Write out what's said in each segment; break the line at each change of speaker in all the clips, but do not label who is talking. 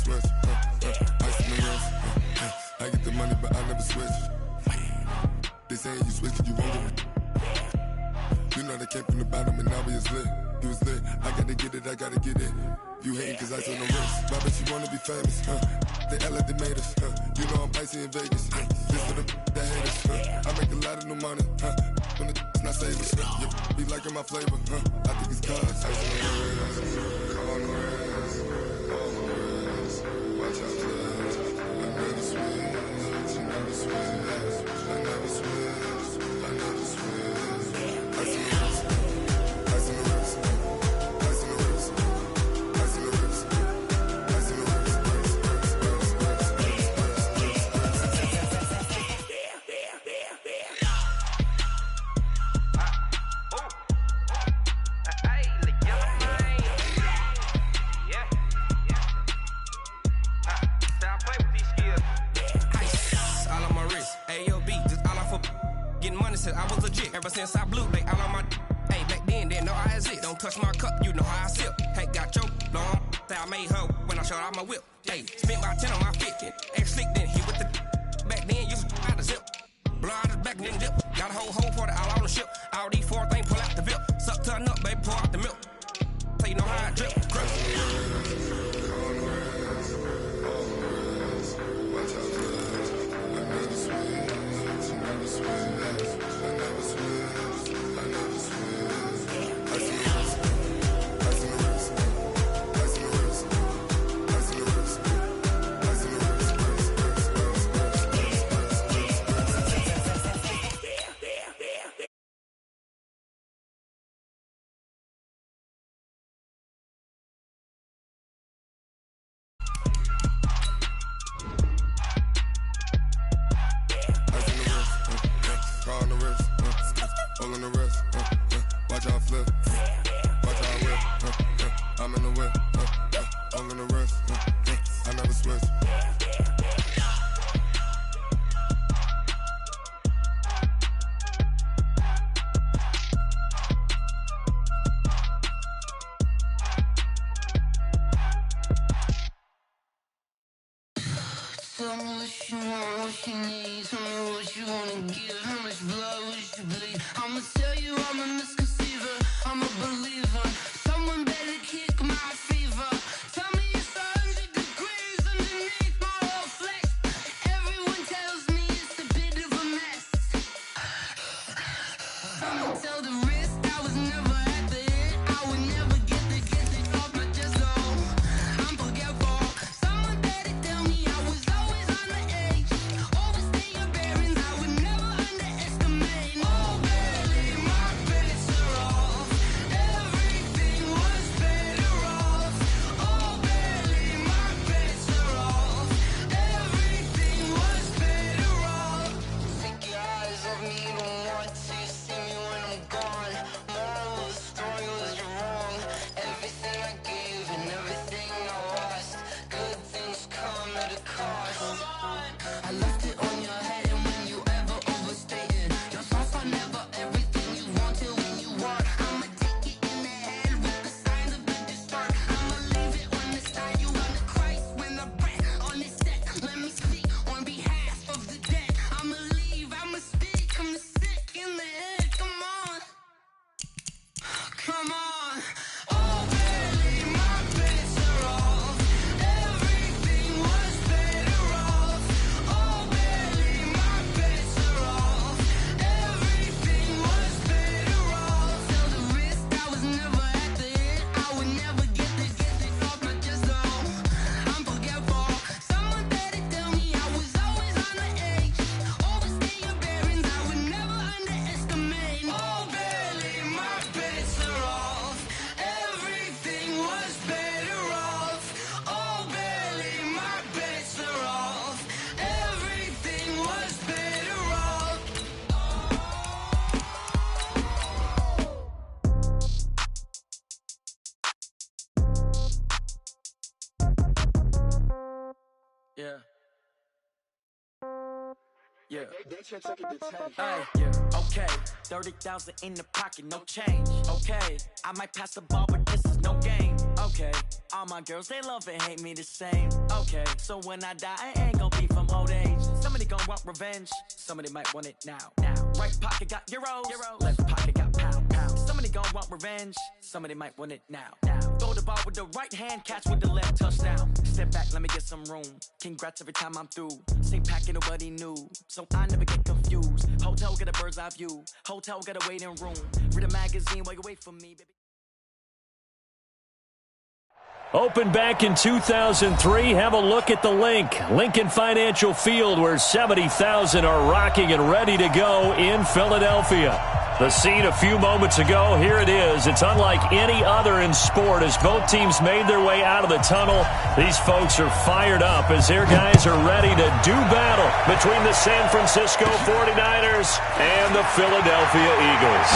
switch. Ice in the wrist. I get the money, but I never switch. They saying you switch, you won't get it. You know they came from the bottom and now we is lit. You was lit, I gotta get it, I gotta get it. You hating cause ice on the wrist. My bitch, you wanna be famous, They act like they made us, You know I'm icy in Vegas, This for the that hate us, I make a lot of new money, When the not savers, You be liking my flavor, I think it's cause ice on the wrist, on the wrist, on the wrist. Watch out, cuz I never switch, I never switch, I never switch, I never switch. Ice on the wrist, ice on the wrist, ice on the wrist, ice on the wrist, ice on the wrist.
I was legit ever since I blew. They all on my hey, back then didn't know I had it. Don't touch my cup, you know how I sip. Hey, got your long that I made her when I showed out my whip. Hey, spent my 10 on my 50. Ex slick then he with the back then used to out the zip. Blow out his back then dip. Got a whole party all on the ship. All these 4 things pull out the VIP. Suck turn up, baby, pour out the milk. So you know how I drip. Grip. Watch out, I never switch, I never switch. Watch out flip, watch out whip, I'm in the whip, all in the wrist, I never switch.
Tell me what you want, what you need. Tell me what you wanna give. How much blood would you bleed? I'ma tell you I'm a misconceiver, I'm a believer. Someone better kick my fever. Tell me it's 100 degrees underneath my whole flesh. Everyone tells me it's a bit of a mess. I'ma tell the wrist I was never at the hit. I would never get the off my chest, though. I'm forgetful. Someone better tell me I was always on the edge. Overstay your bearings, I would never underestimate. Oh, barely, my bets are off. Everything was better off. Oh, barely, my bets are off. Everything was better off. Take your eyes off me, you don't want to see me when I'm gone. Moral of the story was you're wrong. Everything I gave and everything I lost. Good things come at a cost. I left it on your head, and when you ever overstated, your thoughts are never everything you wanted when you want. I'ma take it in the head with the signs of the distort. I'ma leave it on the side. You on the Christ when the breath on this set. Let me speak on behalf of the dead. I'ma leave, I'ma speak. I'm the sick in the head. Come on, come on. Oh, barely, my bets are off. Everything was better off. Oh, barely, my bets are off. Everything was better off. Tell the wrist I was never at the hit. I would never get this off my chest, though. I'm forgetful. Someone better tell me I was always on the edge. Overstay your bearings, I would never underestimate. Oh, barely, my bets are off. Everything was better off. Oh, barely, my bets are off. Everything was better off.
Yeah. Yeah. Hey, yeah. Okay. 30,000 in the pocket, no change. Okay. I might pass the ball, but this is no game. Okay, all my girls, they love and hate me the same. Okay, so when I die, I ain't gonna be from old age. Somebody gonna want revenge, somebody might want it now. Right pocket got euros, left pocket got pounds. Somebody gonna want revenge, somebody might want it now. Throw the ball with the right hand, catch with the left, touchdown. Step back, let me get some room. Congrats every time I'm through. Same packing, nobody new, so I never get confused. Hotel got a bird's eye view, hotel got a waiting room. Read a magazine while you wait for me, baby.
Opened back in 2003. Have a look at the Lincoln Financial Field, where 70,000 are rocking and ready to go in Philadelphia. The scene a few moments ago, here it is. It's unlike any other in sport as both teams made their way out of the tunnel. These folks are fired up as their guys are ready to do battle between the San Francisco 49ers and the Philadelphia Eagles.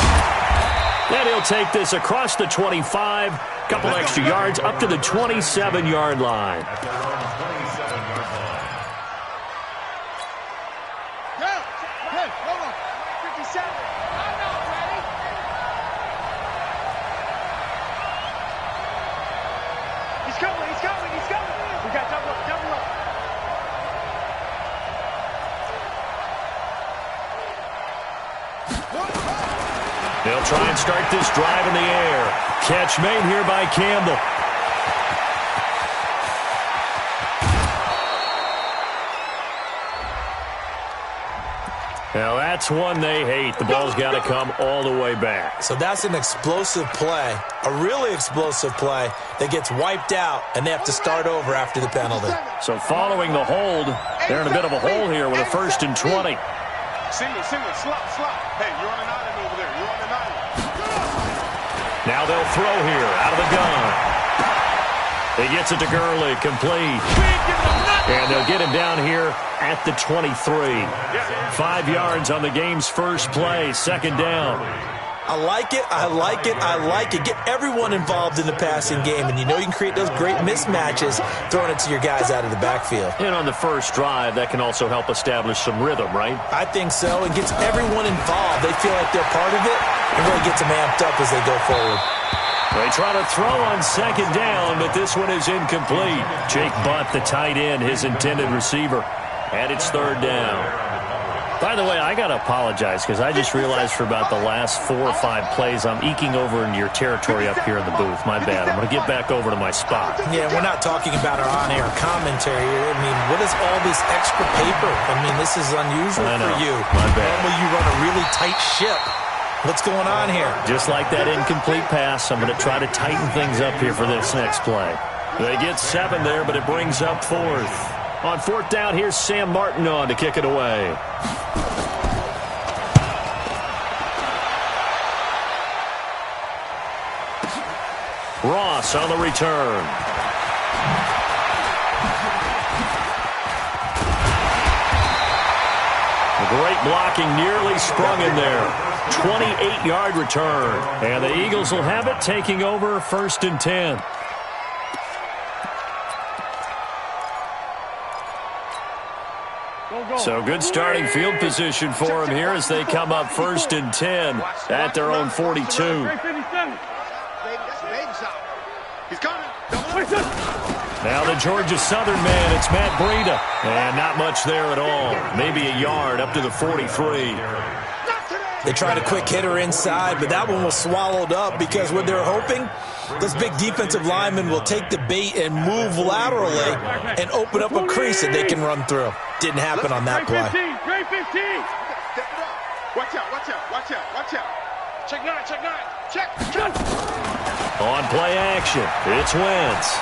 And he'll take this across the 25, couple extra yards, up to the 27-yard line. They'll try and start this drive in the air. Catch made here by Campbell. Now that's one they hate. The ball's got to come all the way back.
So that's an explosive play, a really explosive play that gets wiped out, and they have to start over after the penalty.
So following the hold, they're in a bit of a hole here with a 1st and 20.
Senior, slot. Hey, you're on an island over there. You're on an island.
Now they'll throw here out of the gun. He gets it to Gurley, complete. And they'll get him down here at the 23. 5 yards on the game's first play, 2nd down.
I like it. Get everyone involved in the passing game, and you know you can create those great mismatches throwing it to your guys out of the backfield.
And on the first drive, that can also help establish some rhythm, right?
I think so. It gets everyone involved. They feel like they're part of it, and really gets them amped up as they go forward.
They try to throw on 2nd down, but this one is incomplete. Jake Butt, the tight end, his intended receiver. And it's 3rd down. By the way, I got to apologize because I just realized for about the last 4 or 5 plays, I'm eking over into your territory up here in the booth. My bad. I'm going to get back over to my spot.
Yeah, we're not talking about our on-air commentary. I mean, what is all this extra paper? I mean, this is unusual for you.
My bad.
Normally you run a really tight ship. What's going on here?
Just like that incomplete pass, I'm going to try to tighten things up here for this next play. They get 7 there, but it brings up 4th. On 4th down, here's Sam Martin on to kick it away. Ross on the return. Great blocking, nearly sprung in there. 28-yard return. And the Eagles will have it, taking over 1st and 10. So good starting field position for them here as they come up 1st and 10 at their own 42. Now the Georgia Southern man, it's Matt Breida. And not much there at all. Maybe a yard up to the 43.
They tried a quick hitter inside, but that one was swallowed up because what they're hoping, those big defensive linemen will take the bait and move laterally and open up a crease that they can run through. Didn't happen on that play.
Great 15. Watch out. Check 9. Check.
On play action, it's Wentz.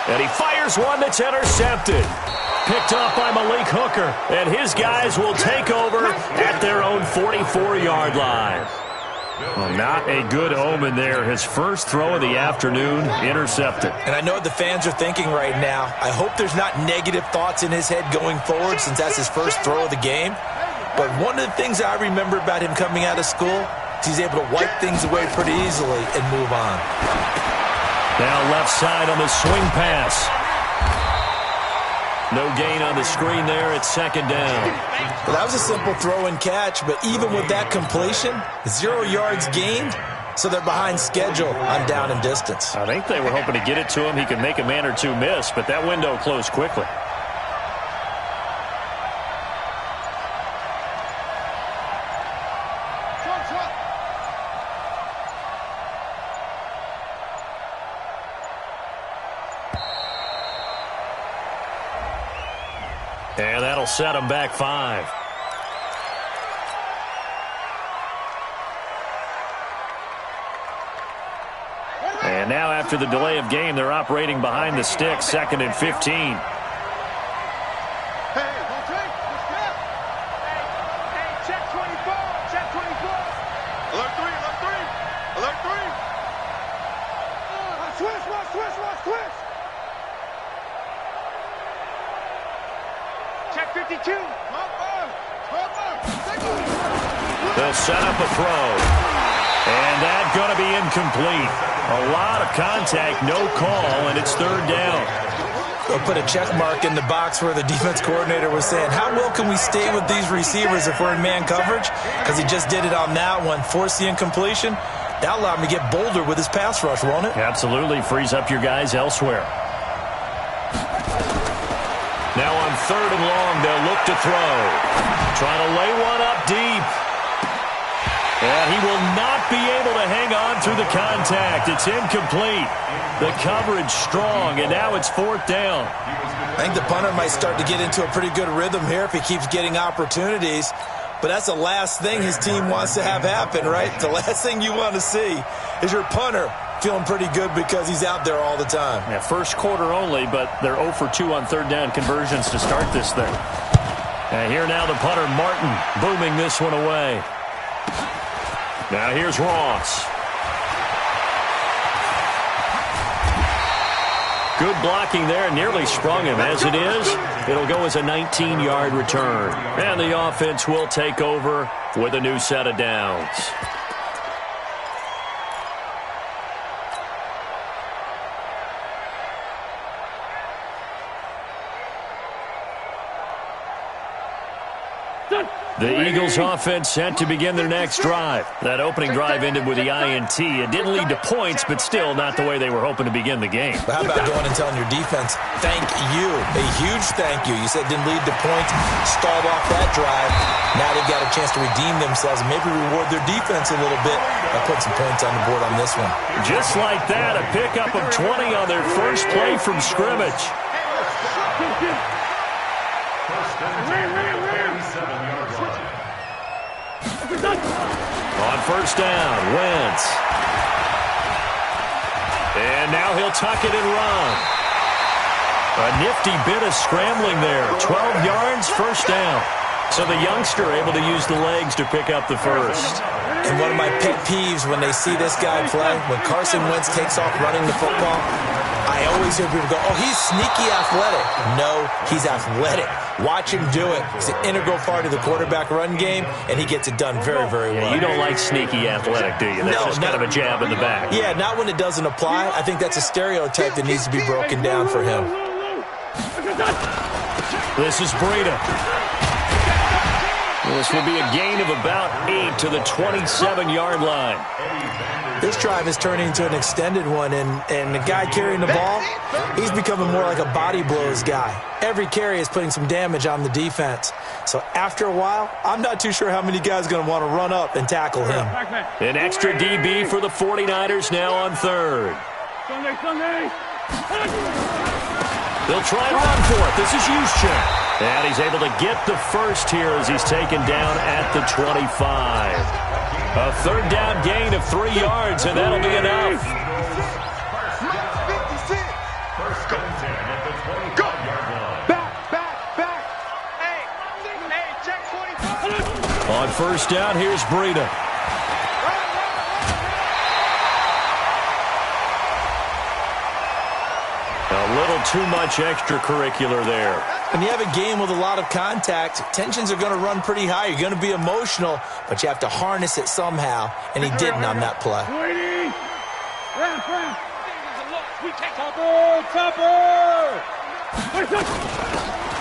And he fires one that's intercepted. Picked off by Malik Hooker. And his guys will take over at their own 44-yard line. Well, not a good omen there. His first throw of the afternoon, intercepted.
And I know what the fans are thinking right now. I hope there's not negative thoughts in his head going forward since that's his first throw of the game. But one of the things I remember about him coming out of school is he's able to wipe things away pretty easily and move on.
Now left side on the swing pass. No gain on the screen there. It's 2nd down.
Well, that was a simple throw and catch, but even with that completion, 0 yards gained, so they're behind schedule on down and distance.
I think they were hoping to get it to him. He could make a man or two miss, but that window closed quickly. And that'll set him back 5. And now after the delay of game, they're operating behind the stick, 2nd and 15.
Check 24. Check 24. Alert 3. Alert 3. Alert 3. Switch. Check 52.
They'll set up a throw. And that's going to be incomplete. A lot of contact, no call, and it's 3rd down.
They'll put a check mark in the box where the defense coordinator was saying, how well can we stay with these receivers if we're in man coverage? Because he just did it on that one, forced the incompletion. That'll allow him to get bolder with his pass rush, won't it?
Absolutely. Frees up your guys elsewhere. Now on 3rd and long, they'll look to throw. Trying to lay one up deep. And he will not be able to hang on through the contact. It's incomplete. The coverage strong, and now it's 4th down.
I think the punter might start to get into a pretty good rhythm here if he keeps getting opportunities. But that's the last thing his team wants to have happen, right? The last thing you want to see is your punter feeling pretty good because he's out there all the time.
Yeah, first quarter only, but they're 0 for 2 on 3rd down conversions to start this thing. And here now the punter, Martin, booming this one away. Now here's Ross. Good blocking there, nearly sprung him. As it is, it'll go as a 19-yard return. And the offense will take over with a new set of downs. The Eagles offense set to begin their next drive. That opening drive ended with the INT. It didn't lead to points, but still not the way they were hoping to begin the game.
But how about going and telling your defense, thank you, a huge thank you. You said it didn't lead to points, stalled off that drive. Now they've got a chance to redeem themselves and maybe reward their defense a little bit by putting some points on the board on this one.
Just like that, a pickup of 20 on their first play from scrimmage. On 1st down, Wentz. And now he'll tuck it and run. A nifty bit of scrambling there. 12 yards, 1st down. So the youngster able to use the legs to pick up the first.
And one of my pet peeves when they see this guy play, when Carson Wentz takes off running the football, I always hear people go, oh, he's sneaky athletic. No, he's athletic. Watch him do it. It's an integral part of the quarterback run game, and he gets it done very, very well.
You don't like sneaky athletic, do you? That's just kind of a jab in the back.
Yeah, not when it doesn't apply. I think that's a stereotype that needs to be broken down for him.
This is Breida. This will be a gain of about 8 to the 27-yard line.
This drive is turning into an extended one, and the guy carrying the ball, he's becoming more like a body blows guy. Every carry is putting some damage on the defense. So after a while, I'm not too sure how many guys are going to want to run up and tackle him.
An extra DB for the 49ers now on 3rd. They'll try and run for it. This is Juszczyk. And he's able to get the first here as he's taken down at the 25. A 3rd down gain of 3 yards, and that'll be enough. On 1st down, here's Breida. A little too much extracurricular there.
When you have a game with a lot of contact, tensions are going to run pretty high. You're going to be emotional, but you have to harness it somehow, and he didn't on that play.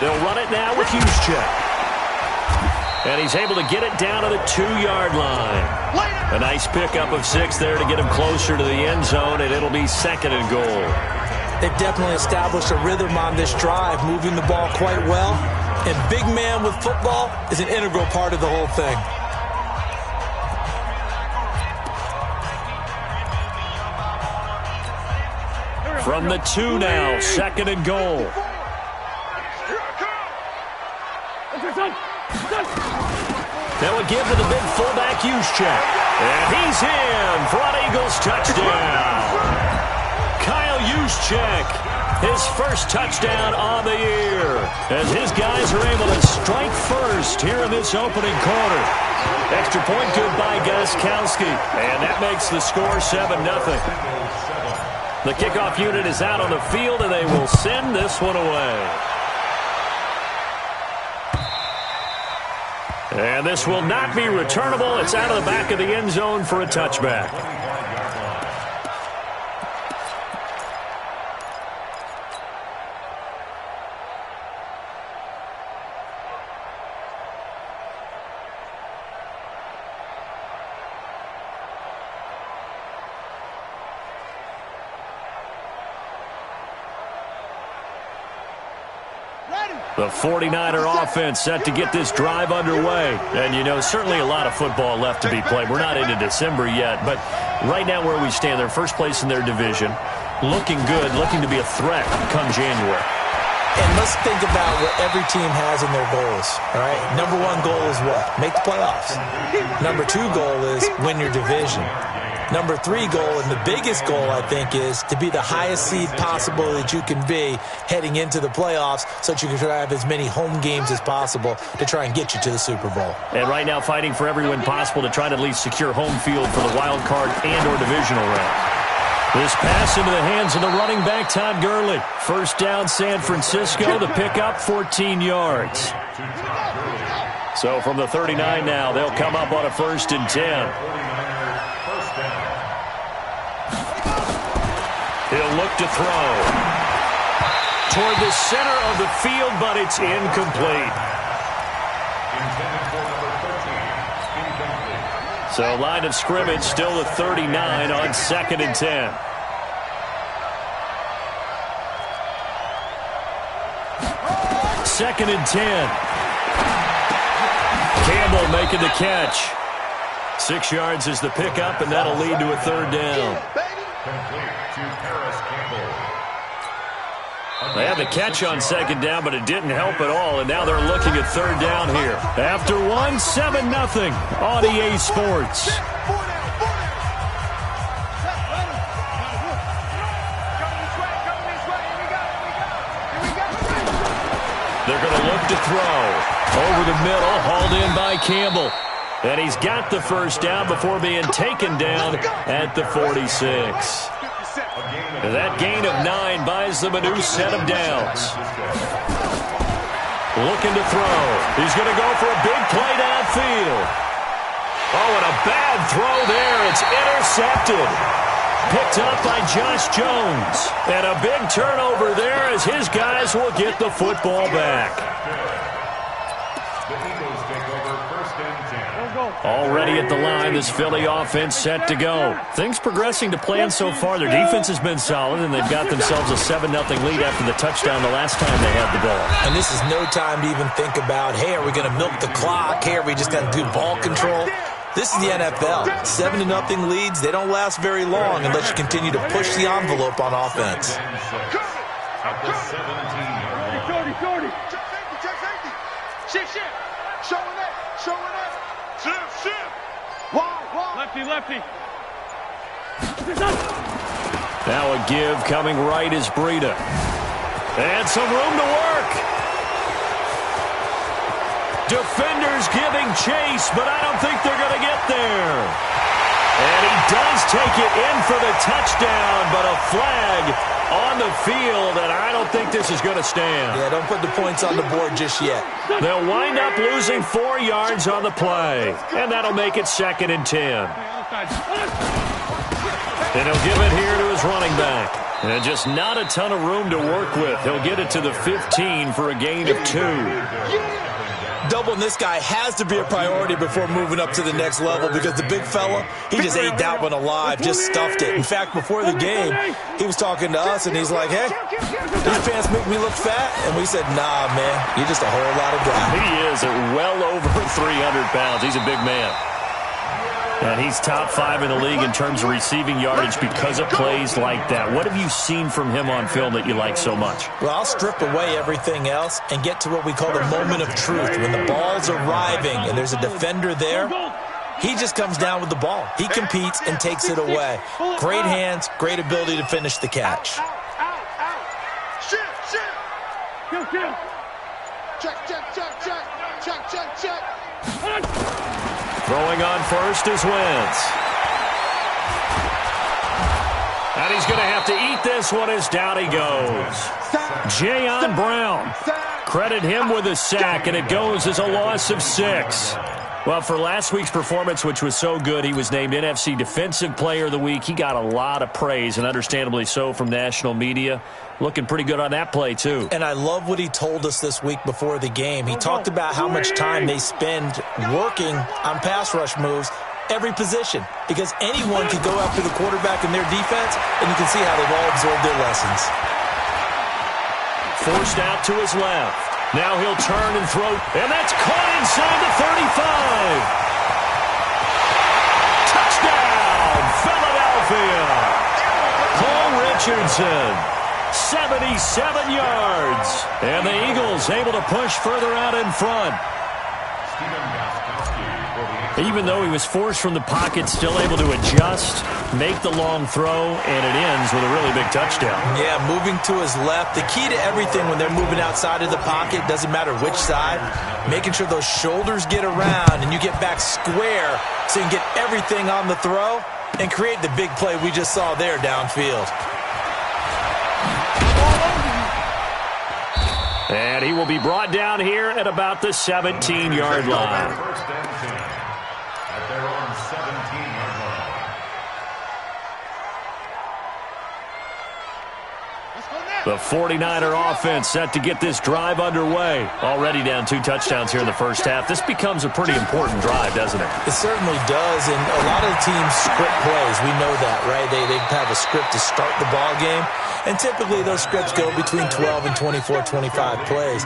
They'll run it now with Juszczyk. And he's able to get it down to the 2-yard line. A nice pickup of 6 there to get him closer to the end zone, and it'll be 2nd and goal.
They've definitely established a rhythm on this drive, moving the ball quite well. And big man with football is an integral part of the whole thing.
From the 2 now, 2nd and goal. That would give to the big fullback Juszczyk. And he's in for an Eagles touchdown. Kyle Juszczyk, his first touchdown on the year, as his guys are able to strike first here in this opening quarter. Extra point good by Gostkowski, and that makes the score 7-0. The kickoff unit is out on the field, and they will send this one away. And this will not be returnable. It's out of the back of the end zone for a touchback. The 49er offense set to get this drive underway. And, you know, certainly a lot of football left to be played. We're not into December yet, but right now where we stand, they're first place in their division, looking good, looking to be a threat come January.
And let's think about what every team has in their goals, all right? Number 1 goal is what? Make the playoffs. Number 2 goal is win your division. Number 3 goal, and the biggest goal, I think, is to be the highest seed possible that you can be heading into the playoffs so that you can try to have as many home games as possible to try and get you to the Super Bowl.
And right now fighting for every win possible to try to at least secure home field for the wild card and or divisional round. This pass into the hands of the running back, Todd Gurley. First down, San Francisco. The pickup, 14 yards. So from the 39 now, they'll come up on a 1st and 10. He'll look to throw toward the center of the field, but it's incomplete. So line of scrimmage still the 39 on 2nd and 10. Second and 10. Campbell making the catch. 6 yards is the pickup, and that'll lead to a 3rd down. They had the catch on 2nd down, but it didn't help at all, and now they're looking at 3rd down here. After 1, 7-0 on EA Sports. They're going to look to throw. Over the middle, hauled in by Campbell. And he's got the first down before being taken down at the 46. That gain of 9 buys them a new set of downs. Looking to throw. He's going to go for a big play downfield. Oh, and a bad throw there. It's intercepted. Picked up by Josh Jones. And a big turnover there as his guys will get the football back. Already at the line, this Philly offense set to go. Things progressing to plan so far. Their defense has been solid, and they've got themselves a 7-0 lead after the touchdown the last time they had the ball.
And this is no time to even think about, hey, are we going to milk the clock? Hey, are we just going to do ball control? This is the NFL. 7-0 leads, they don't last very long unless you continue to push the envelope on offense.
At the 17-yard line. Shift. Showing up. Shift. Wide. Lefty.
Now a give coming right is Breida. And some room to work. Defenders giving chase, but I don't think they're going to get there. And he does take it in for the touchdown, but a flag on the field, and I don't think this is going to stand.
Yeah, don't put the points on the board just yet.
They'll wind up losing 4 yards on the play, and that'll make it 2nd and 10. And he'll give it here to his running back. And just not a ton of room to work with. He'll get it to the 15 for a gain of 2.
doubling this guy has to be a priority before moving up to the next level because the big fella, he just ate that one alive, just stuffed it. In fact, before the game, he was talking to us, and he's like, hey, these pants make me look fat? And we said, nah, man, you're just a whole lot of guy.
He is at well over 300 pounds. He's a big man. And he's top 5 in the league in terms of receiving yardage because of plays like that. What have you seen from him on film that you like so much?
Well, I'll strip away everything else and get to what we call the moment of truth. When the ball's arriving and there's a defender there, he just comes down with the ball. He competes and takes it away. Great hands, great ability to finish the catch.
Check.
Throwing on first is Wentz. And he's going to have to eat this one as down he goes. Jayon Brown. Credit him with a sack, and it goes as a loss of 6. Well, for last week's performance, which was so good, he was named NFC Defensive Player of the Week. He got a lot of praise, and understandably so, from national media. Looking pretty good on that play, too.
And I love what he told us this week before the game. He talked about how much time they spend working on pass rush moves, every position, because anyone could go after the quarterback in their defense, and you can see how they've all absorbed their lessons.
Forced out to his left. Now he'll turn and throw, and that's caught inside the 35. Touchdown, Philadelphia. Cole Richardson, 77 yards. And the Eagles able to push further out in front. Even though he was forced from the pocket, still able to adjust, make the long throw, and it ends with a really big touchdown.
Yeah, moving to his left. The key to everything when they're moving outside of the pocket, doesn't matter which side, making sure those shoulders get around and you get back square so you can get everything on the throw and create the big play we just saw there downfield.
And he will be brought down here at about the 17-yard line. The 49er offense set to get this drive underway. Already down 2 touchdowns here in the first half. This becomes a pretty important drive, doesn't it?
It certainly does, and a lot of the teams script plays. We know that, right? They have a script to start the ball game, and typically those scripts go between 12 and 24, 25 plays.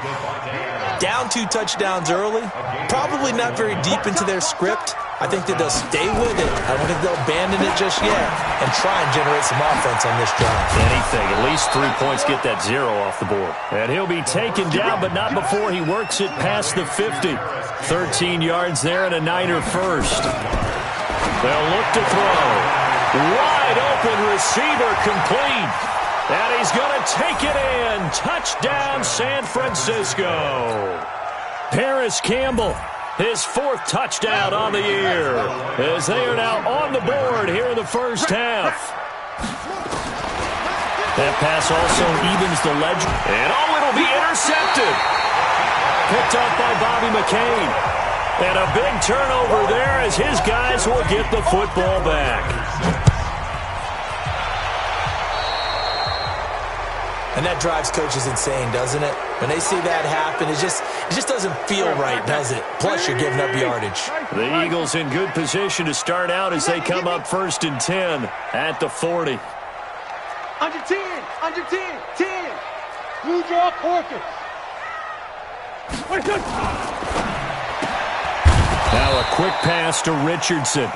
Down 2 touchdowns early, probably not very deep into their script. I think that they'll stay with it. I don't think they'll abandon it just yet and try and generate some offense on this drive.
Anything. At least 3 points, get that 0 off the board. And he'll be taken down, but not before he works it past the 50. 13 yards there and a Niner first. They'll look to throw. Wide open receiver complete. And he's going to take it in. Touchdown, San Francisco. Paris Campbell, his 4th touchdown on the year, as they are now on the board here in the first half. That pass also evens the legend. And it'll be intercepted. Picked up by Bobby McCain. And a big turnover there as his guys will get the football back.
And that drives coaches insane, doesn't it? When they see that happen, it just doesn't feel right, does it? Plus, you're giving up yardage.
The Eagles in good position to start out as they come up 1st and 10 at the 40.
Under 10, 10. Blue draw Corkins.
Now a quick pass to Richardson.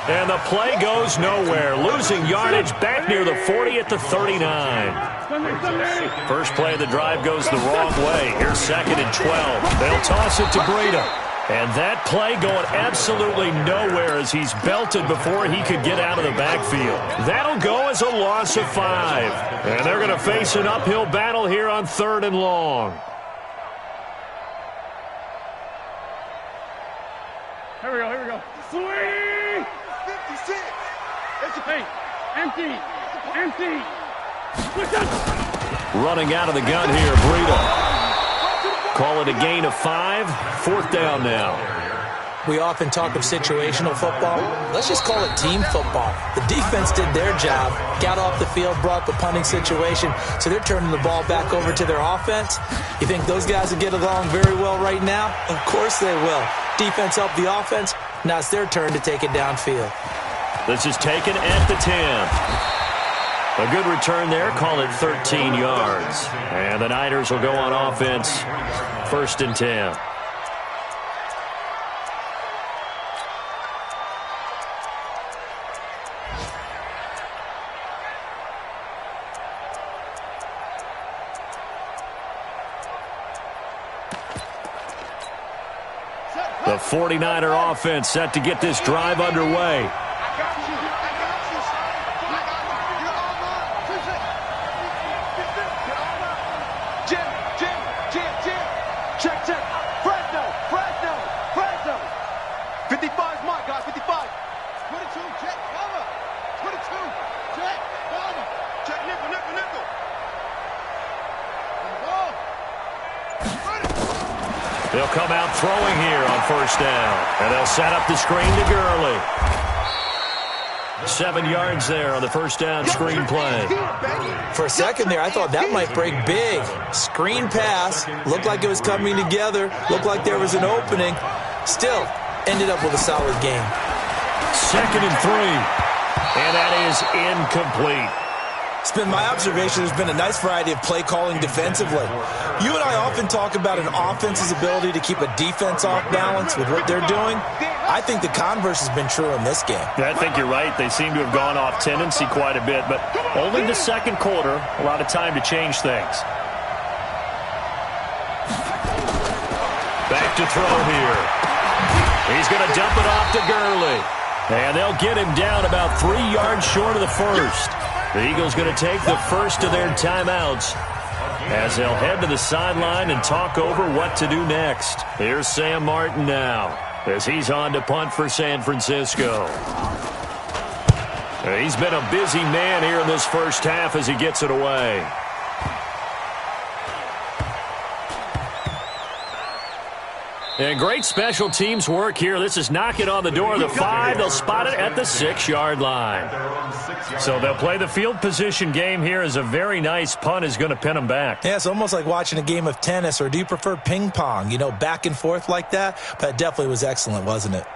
And the play goes nowhere. Losing yardage back near the 40 at the 39. First play of the drive goes the wrong way. Here's 2nd and 12. They'll toss it to Breida. And that play going absolutely nowhere as he's belted before he could get out of the backfield. That'll go as a loss of 5. And they're going to face an uphill battle here on 3rd and long.
Here we go. Swing!
56. That's a
Hey, empty.
Running out of the gun here, Breida. Call it a gain of 5. 4th down now.
We often talk of situational football. Let's just call it team football. The defense did their job, got off the field, brought the punting situation, so they're turning the ball back over to their offense. You think those guys will get along very well right now? Of course they will. Defense helped the offense. Now it's their turn to take it downfield.
This is taken at the 10. A good return there. Call it 13 yards. And the Niners will go on offense. 1st and 10. The 49er offense set to get this drive underway. They'll come out throwing here on 1st down. And they'll set up the screen to Gurley. 7 yards there on the 1st down screen play.
For a second there, I thought that might break big. Screen pass. Looked like it was coming together. Looked like there was an opening. Still, ended up with a solid game.
2nd and 3. And that is incomplete.
It's been my observation there's been a nice variety of play calling defensively. You and I often talk about an offense's ability to keep a defense off balance with what they're doing. I think the converse has been true in this game.
I think you're right. They seem to have gone off tendency quite a bit, but only the 2nd quarter, a lot of time to change things. Back to throw here. He's going to dump it off to Gurley. And they'll get him down about 3 yards short of the 1st. The Eagles going to take the first of their timeouts as they'll head to the sideline and talk over what to do next. Here's Sam Martin now as he's on to punt for San Francisco. He's been a busy man here in this first half as he gets it away. And great special teams work here. This is knocking on the door of the 5. They'll spot it at the 6-yard line. So they'll play the field position game here as a very nice punt is going to pin them back.
Yeah, it's almost like watching a game of tennis, or do you prefer ping pong? You know, back and forth like that? But it definitely was excellent, wasn't it?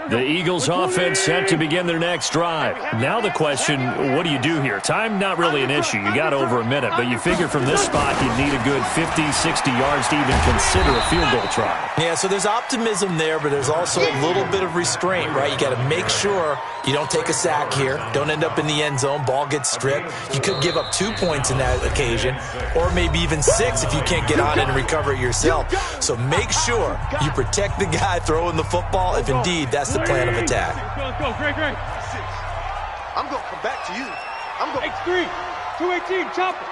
The Eagles offense set to begin their next drive. Now the question, what do you do here? Time not really an issue. You got over a minute, but you figure from this spot you'd need a good 50, 60 yards to even consider a field goal try.
Yeah, so there's optimism there, but there's also a little bit of restraint, right? You got to make sure you don't take a sack here. Don't end up in the end zone. Ball gets stripped. You could give up 2 points in that occasion, or maybe even 6 if you can't get on it and recover it yourself. So make sure you protect the guy throwing the football if indeed that's the plan of attack.
Go, great.
I'm going to come back to you. I'm going
X3, 218, chop it.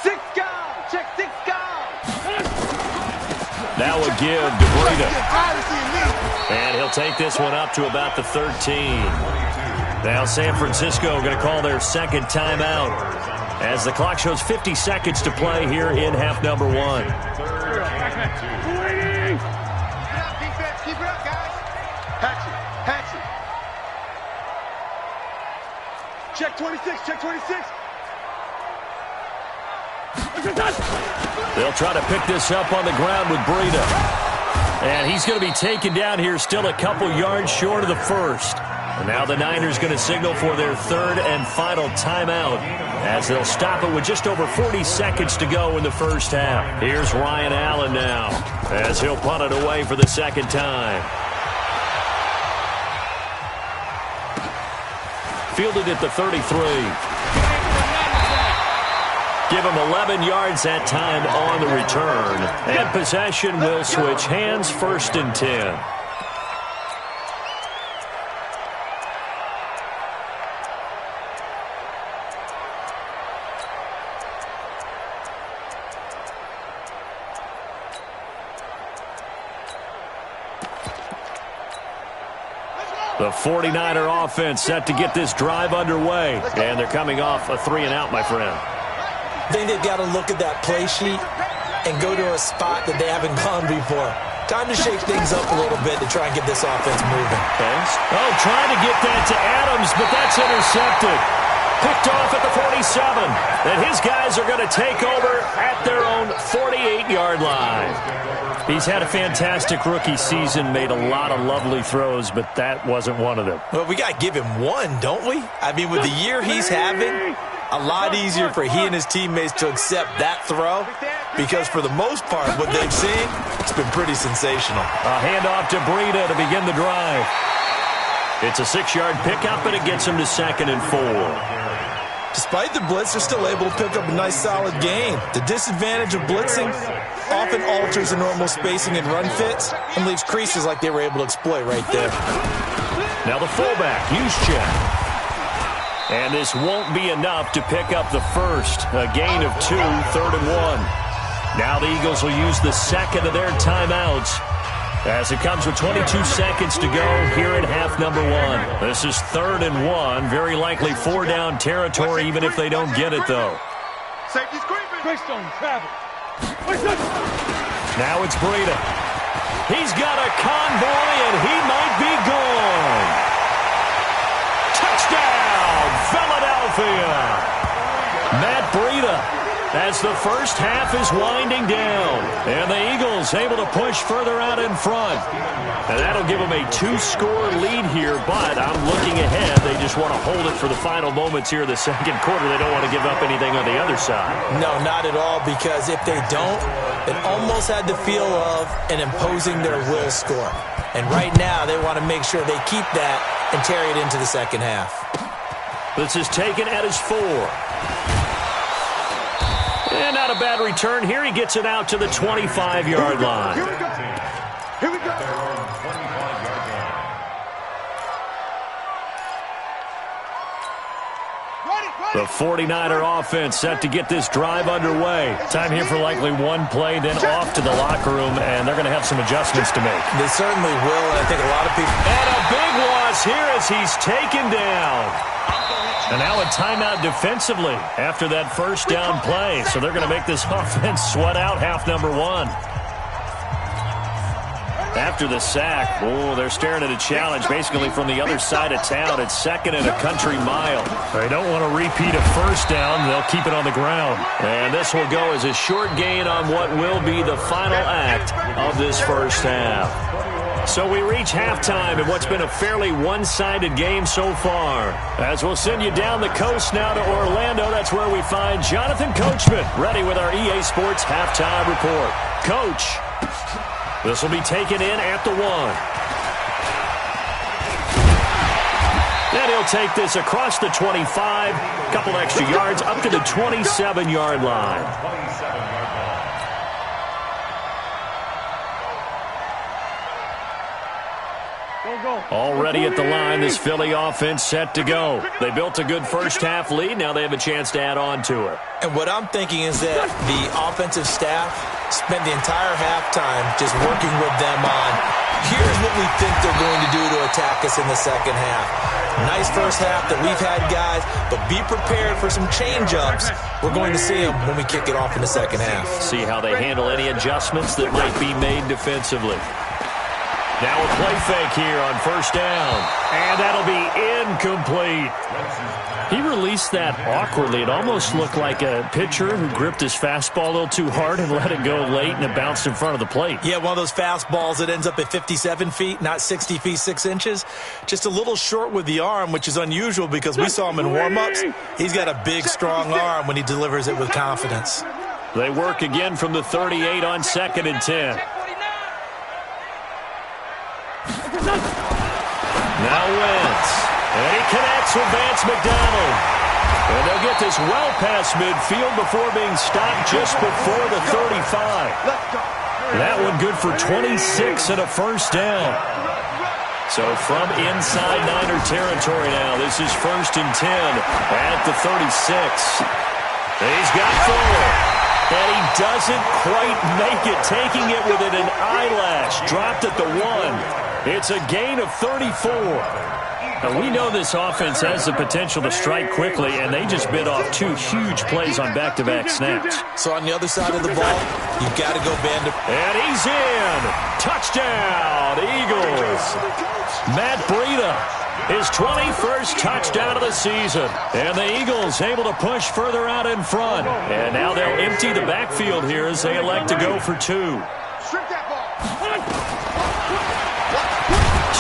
6 guys. Check 6 guys.
That would give to Breida. And he'll take this one up to about the 13. Now San Francisco going to call their 2nd timeout as the clock shows 50 seconds to play here in half number 1.
Keep it up, guys. Hatchet. Check 26, check 26.
They'll try to pick this up on the ground with Breida. And he's going to be taken down here still a couple yards short of the 1st. And now the Niners going to signal for their 3rd and final timeout as they'll stop it with just over 40 seconds to go in the first half. Here's Ryan Allen now as he'll punt it away for the 2nd time. Fielded at the 33. Give him 11 yards that time on the return. And possession will switch hands, 1st and 10. The 49er offense set to get this drive underway. And they're coming off a 3-and-out, my friend.
I think they've got to look at that play sheet and go to a spot that they haven't gone before. Time to shake things up a little bit to try and get this offense moving.
Oh, trying to get that to Adams, but that's intercepted. Picked off at the 47. And his guys are going to take over at their own 48-yard line. He's had a fantastic rookie season, made a lot of lovely throws, but that wasn't one of them.
Well, we got to give him one, don't we? I mean, with the year he's having, a lot easier for he and his teammates to accept that throw because for the most part, what they've seen, it's been pretty sensational.
A handoff to Breida to begin the drive. It's a 6-yard pickup, and it gets him to 2nd and 4.
Despite the blitz, they're still able to pick up a nice, solid gain. The disadvantage of blitzing often alters the normal spacing and run fits and leaves creases like they were able to exploit right there.
Now the fullback, Juszczyk. And this won't be enough to pick up the first. A gain of 2, 3rd and 1. Now the Eagles will use the second of their timeouts as it comes with 22 seconds to go here in half number 1. This is 3rd and 1. Very likely 4-down territory, even if they don't get it, though.
Safety's creeping.
Greystone, travel.
Now it's Breida. He's got a convoy, and he might be gone. Touchdown, Philadelphia. Matt Breida as the first half is winding down. And the Eagles able to push further out in front. And that'll give them a 2-score lead here, but I'm looking ahead. They just want to hold it for the final moments here in the second quarter. They don't want to give up anything on the other side.
No, not at all, because if they don't, it almost had the feel of an imposing their will score. And right now, they want to make sure they keep that and carry it into the second half.
This is taken at his 4. And not a bad return here. He gets it out to the 25-yard line.
Here we go.
The 49er offense set to get this drive underway. Time here for likely one play, then off to the locker room, and they're going to have some adjustments to make.
They certainly will, and I think a lot of people...
And a big loss here as he's taken down. And now a timeout defensively after that first down play. So they're going to make this offense sweat out half number 1. After the sack, they're staring at a challenge basically from the other side of town. It's 2nd and a country mile. They don't want to repeat a first down. They'll keep it on the ground. And this will go as a short gain on what will be the final act of this first half. So we reach halftime in what's been a fairly one-sided game so far. As we'll send you down the coast now to Orlando, that's where we find Jonathan Coachman, ready with our EA Sports Halftime Report. Coach, this will be taken in at the 1. Then he'll take this across the 25, couple extra yards, up to the 27-yard line. Already at the line, this Philly offense set to go. They built a good first-half lead. Now they have a chance to add on to it.
And what I'm thinking is that the offensive staff spent the entire halftime just working with them on, here's what we think they're going to do to attack us in the second half. Nice first half that we've had, guys, but be prepared for some change-ups. We're going to see them when we kick it off in the second half.
See how they handle any adjustments that might be made defensively. Now a play fake here on first down. And that'll be incomplete. He released that awkwardly. It almost looked like a pitcher who gripped his fastball a little too hard and let it go late, and it bounced in front of the plate.
Yeah, one of those fastballs that ends up at 57 feet, not 60 feet, 6 inches. Just a little short with the arm, which is unusual because we saw him in warm-ups. He's got a big, strong arm when he delivers it with confidence.
They work again from the 38 on 2nd and 10. Now Wentz. And he connects with Vance McDonald. And they'll get this well past midfield before being stopped just before the 35. That one good for 26 and a first down. So from inside Niner territory now, this is 1st and 10 at the 36. He's got Fuller. And he doesn't quite make it, taking it within an eyelash. Dropped at the 1. It's a gain of 34. Now, we know this offense has the potential to strike quickly, and they just bit off 2 huge plays on back-to-back snaps.
So on the other side of the ball, you've got to go band of...
And he's in. Touchdown, Eagles. Matt Breida, his 21st touchdown of the season. And the Eagles able to push further out in front. And now they'll empty the backfield here as they elect to go for 2.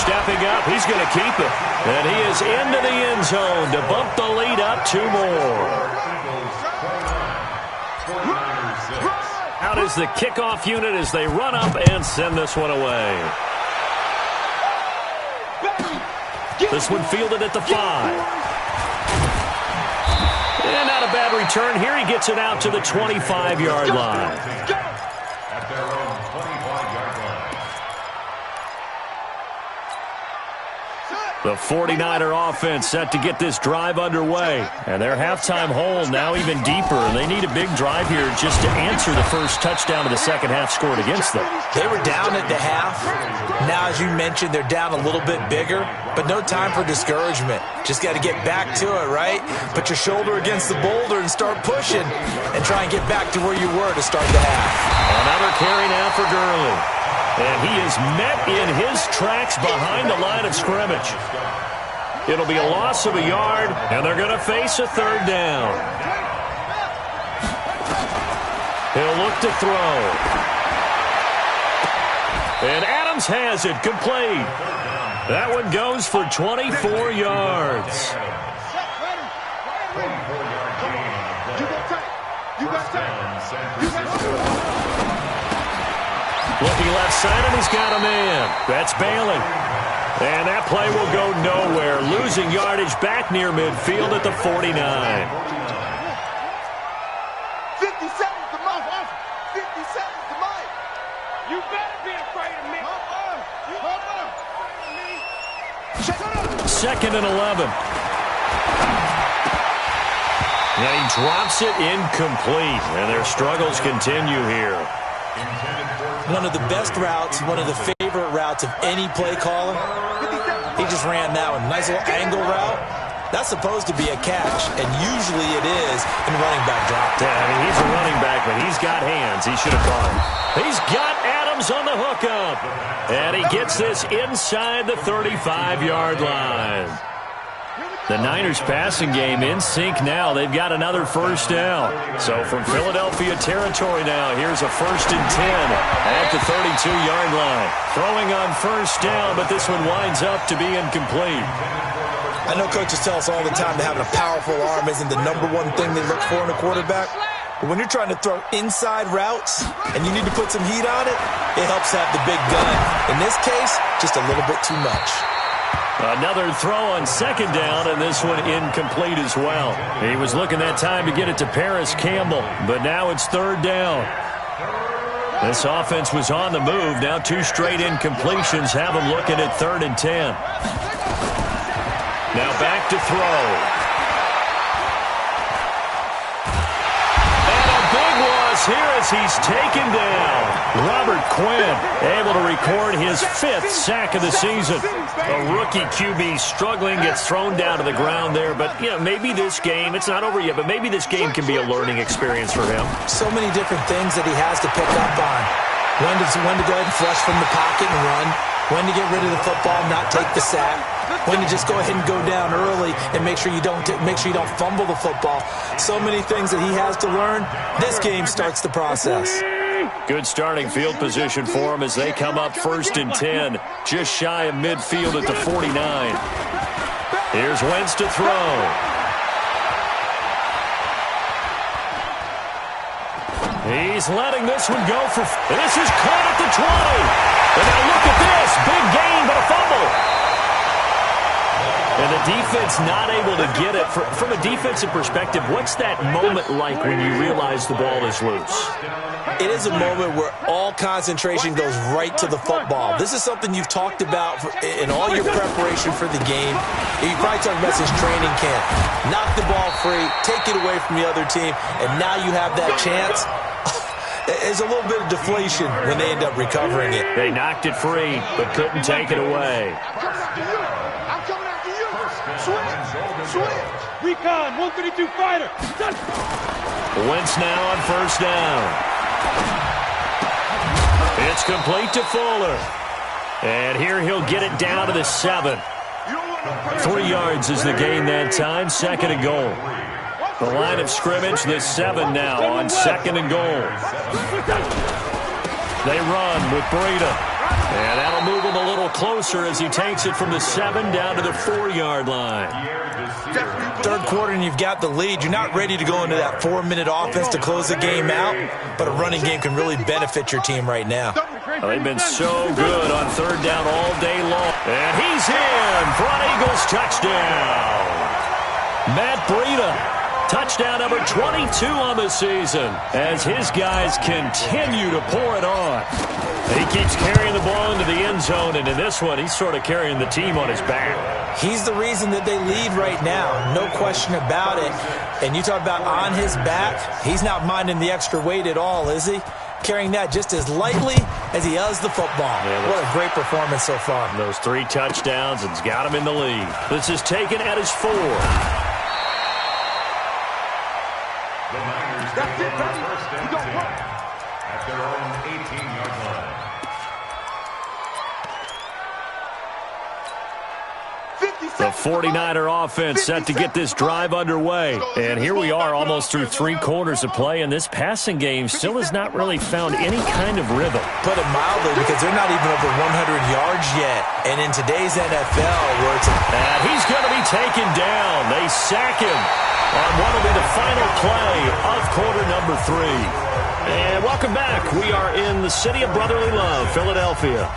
Stepping up, he's going to keep it. And he is into the end zone to bump the lead up 2 more. Out is the kickoff unit as they run up and send this one away. This one fielded at the 5. And not a bad return here. He gets it out to the 25-yard line.
At their own 25-yard line.
The 49er offense set to get this drive underway. And their halftime hole now even deeper. And they need a big drive here just to answer the first touchdown of the second half scored against them.
They were down at the half. Now, as you mentioned, they're down a little bit bigger. But no time for discouragement. Just got to get back to it, right? Put your shoulder against the boulder and start pushing. And try and get back to where you were to start the half.
Another carry now for Gurley. And he is met in his tracks behind the line of scrimmage. It'll be a loss of a yard, and they're going to face a 3rd down. He'll look to throw. And Adams has it complete. That one goes for 24 yards. Looking left side, and he's got a man. That's Bailey. And that play will go nowhere. Losing yardage back near midfield at the 49.
50 seconds to Mike. 50 seconds to Mike.
You better be afraid of me.
Second and 11. And he drops it incomplete. And their struggles continue here.
One of the best routes, one of the favorite routes of any play caller. He just ran that one. Nice little angle route. That's supposed to be a catch, and usually it is in running back drop.
Yeah, I mean, he's a running back, but he's got hands. He should have caught him. He's got Adams on the hookup. And he gets this inside the 35-yard line. The Niners passing game in sync now. They've got another first down. So from Philadelphia territory now, here's a 1st and 10 at the 32-yard line. Throwing on first down, but this one winds up to be incomplete.
I know coaches tell us all the time that having a powerful arm isn't the #1 thing they look for in a quarterback. But when you're trying to throw inside routes and you need to put some heat on it, it helps to have the big gun. In this case, just a little bit too much.
Another throw on second down, and this one incomplete as well. He was looking that time to get it to Paris Campbell, but now it's 3rd down. This offense was on the move. Now 2 straight incompletions have them looking at 3rd and 10. Now back to throw. And a big loss here as he's taken down. Robert Quinn able to record his 5th sack of the season. A rookie QB struggling, gets thrown down to the ground there. But, you know, maybe this game, it's not over yet, but maybe this game can be a learning experience for him.
So many different things that he has to pick up on. When to go ahead and flush from the pocket and run. When to get rid of the football, not take the sack. When to just go ahead and go down early and make sure you don't fumble the football. So many things that he has to learn. This game starts the process.
Good starting field position for him as they come up 1st and 10. Just shy of midfield at the 49. Here's Wentz to throw. He's letting this one go for... This is caught at the 20. And now look at this. Big gain, but a fumble. And the defense not able to get it. From a defensive perspective, what's that moment like when you realize the ball is loose?
It is a moment where all concentration goes right to the football. This is something you've talked about in all your preparation for the game. You probably talked about since training camp. Knock the ball free, take it away from the other team, and now you have that chance. there's a little bit of deflation when they end up recovering it.
They knocked it free, but couldn't take it away.
I'm coming after you. Switch. Recon, 132 fighter.
Wentz now on first down. It's complete to Fuller. And here he'll get it down to the 7. 3 yards is the gain that time, 2nd and goal. The line of scrimmage, the 7 now on 2nd and goal. They run with Breida. And that'll move him a little closer as he takes it from the 7 down to the 4-yard line.
Third quarter and you've got the lead. You're not ready to go into that 4-minute offense to close the game out, but a running game can really benefit your team right now.
Well, they've been so good on third down all day long. And he's in for an Eagles touchdown. Matt Breida. Touchdown number 22 on the season as his guys continue to pour it on. He keeps carrying the ball into the end zone, and in this one, he's sort of carrying the team on his back.
He's the reason that they lead right now, no question about it. And you talk about on his back, he's not minding the extra weight at all, is he? Carrying that just as lightly as he does the football. Yeah, what a great performance so far.
Those 3 touchdowns and's got him in the lead. This is taken at his 4.
The Niners take over first and 10 at their own 18-yard line.
The 49er offense set to get this drive underway. And here we are almost through 3 quarters of play, and this passing game still has not really found any kind of rhythm.
Put it mildly, because they're not even over 100 yards yet. And in today's NFL, where it's
and he's going to be taken down. They sack him on what will be the final play of quarter number 3. And welcome back. We are in the city of brotherly love, Philadelphia.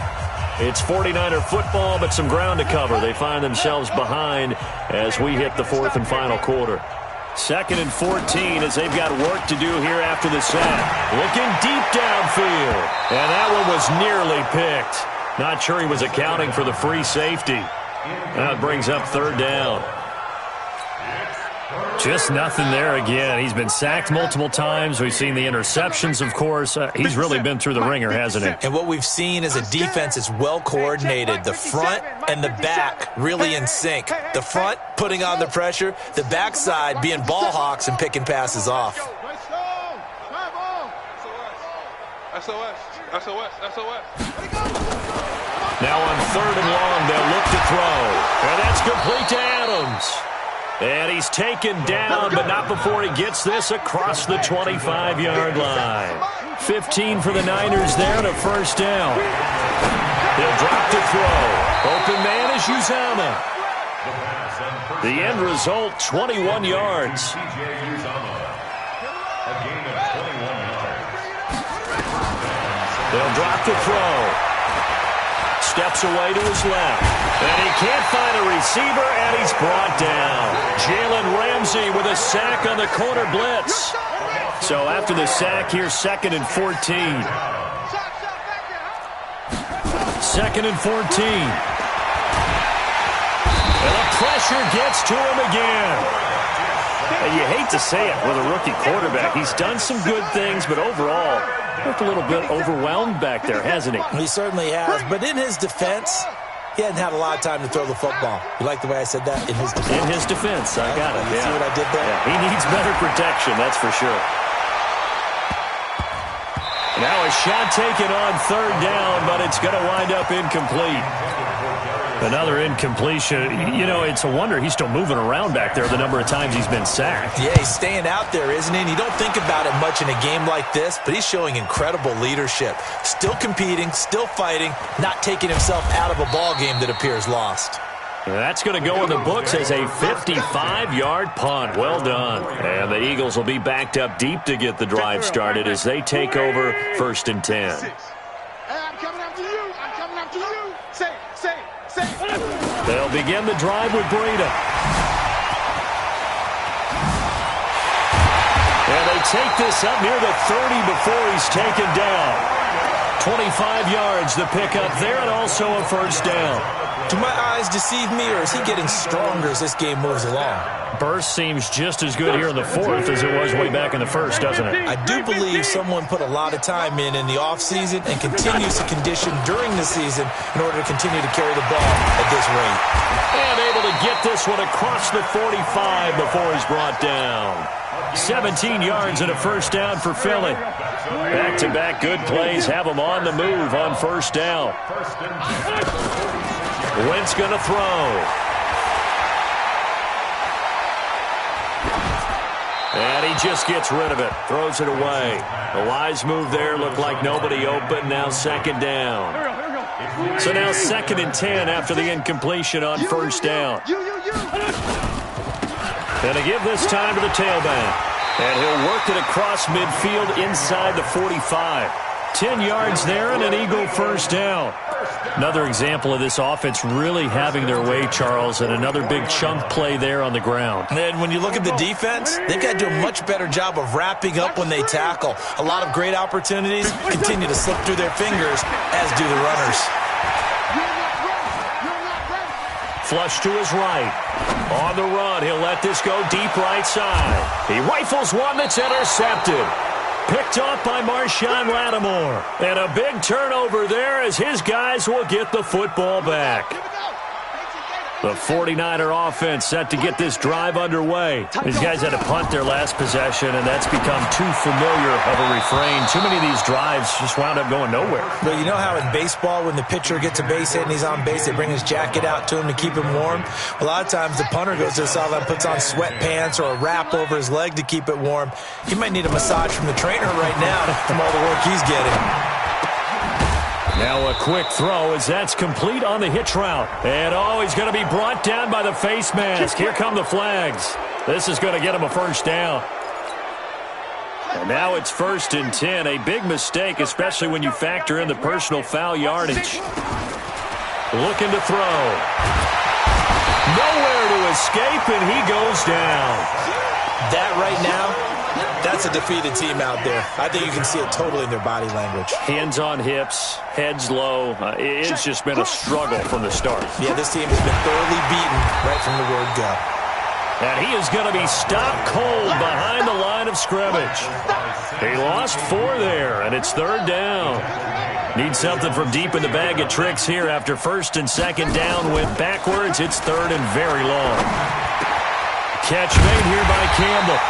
It's 49er football, but some ground to cover. They find themselves behind as we hit the 4th and final quarter. 2nd and 14 as they've got work to do here after the sack. Looking deep downfield. And that one was nearly picked. Not sure he was accounting for the free safety. That brings up 3rd down. Just nothing there again. He's been sacked multiple times. We've seen the interceptions, of course. He's really been through the ringer, hasn't he?
And what we've seen is a defense that's well coordinated. The front and the back really in sync. The front putting on the pressure. The backside being ball hawks and picking passes off.
Now on 3rd and long, they'll look to throw. And that's complete to Adams. And he's taken down, but not before he gets this across the 25-yard line. 15 for the Niners there and a 1st down. They'll drop to throw. Open man is Uzama. The end result, 21 yards. They'll drop to throw. Steps away to his left. And he can't find a receiver, and he's brought down. Jalen Ramsey with a sack on the corner blitz. So after the sack, here's 2nd and 14. 2nd and 14. And the pressure gets to him again. And you hate to say it with a rookie quarterback. He's done some good things, but overall, looked a little bit overwhelmed back there, hasn't he?
He certainly has. But in his defense, he hasn't had a lot of time to throw the football. You like the way I said that? In his defense.
In his defense. I got it.
You see what I did there?
Yeah, he needs better protection, that's for sure. Now a shot taken on 3rd down, but it's going to wind up incomplete. Another incompletion. You know, it's a wonder he's still moving around back there the number of times he's been sacked.
Yeah, he's staying out there, isn't he? And you don't think about it much in a game like this, but he's showing incredible leadership. Still competing, still fighting, not taking himself out of a ball game that appears lost.
That's going to go in the books as a 55-yard punt. Well done. And the Eagles will be backed up deep to get the drive started as they take over 1st and 10.
I'm coming after you. I'm coming after you. Say.
They'll begin the drive with Breida. And they take this up near the 30 before he's taken down. 25 yards the pickup there, and also a 1st down.
Do my eyes deceive me, or is he getting stronger as this game moves along?
Burst seems just as good here in the fourth as it was way back in the first, doesn't it?
I do believe someone put a lot of time in the offseason and continues to condition during the season in order to continue to carry the ball at this rate.
And able to get this one across the 45 before he's brought down. 17 yards and a first down for Philly. Back-to-back good plays have them on the move on first down. Wentz going to throw. And he just gets rid of it. Throws it away. A wise move there. Looked like nobody open. Now second down. So now 2nd and 10 after the incompletion on first down. And to give this time to the tailback. And he'll work it across midfield inside the 45. 10 yards there and an Eagle first down. Another example of this offense really having their way, Charles, and another big chunk play there on the ground.
And when you look at the defense, they've got to do a much better job of wrapping up when they tackle. A lot of great opportunities continue to slip through their fingers, as do the runners.
Flush to his right. On the run, he'll let this go deep right side. He rifles one that's intercepted. Picked off by Marshawn Lattimore. And a big turnover there as his guys will get the football back. The 49er offense set to get this drive underway. These guys had to punt their last possession, and that's become too familiar of a refrain. Too many of these drives just wound up going nowhere.
But you know how in baseball, when the pitcher gets a base hit and he's on base, they bring his jacket out to him to keep him warm? A lot of times the punter goes to the sideline, puts on sweatpants or a wrap over his leg to keep it warm. He might need a massage from the trainer right now from all the work he's getting.
Now a quick throw as that's complete on the hitch route. And he's going to be brought down by the face mask. Here come the flags. This is going to get him a first down. And now it's 1st and 10. A big mistake, especially when you factor in the personal foul yardage. Looking to throw. Nowhere to escape, and he goes down.
That right now, that's a defeated team out there. I think you can see it totally in their body language.
Hands on hips, heads low. It's just been a struggle from the start.
Yeah, this team has been thoroughly beaten right from the word go.
And he is going to be stopped cold behind the line of scrimmage. He lost 4 there, and it's 3rd down. Need something from deep in the bag of tricks here after 1st and 2nd down went backwards. It's 3rd and very long. Catch made here by Campbell.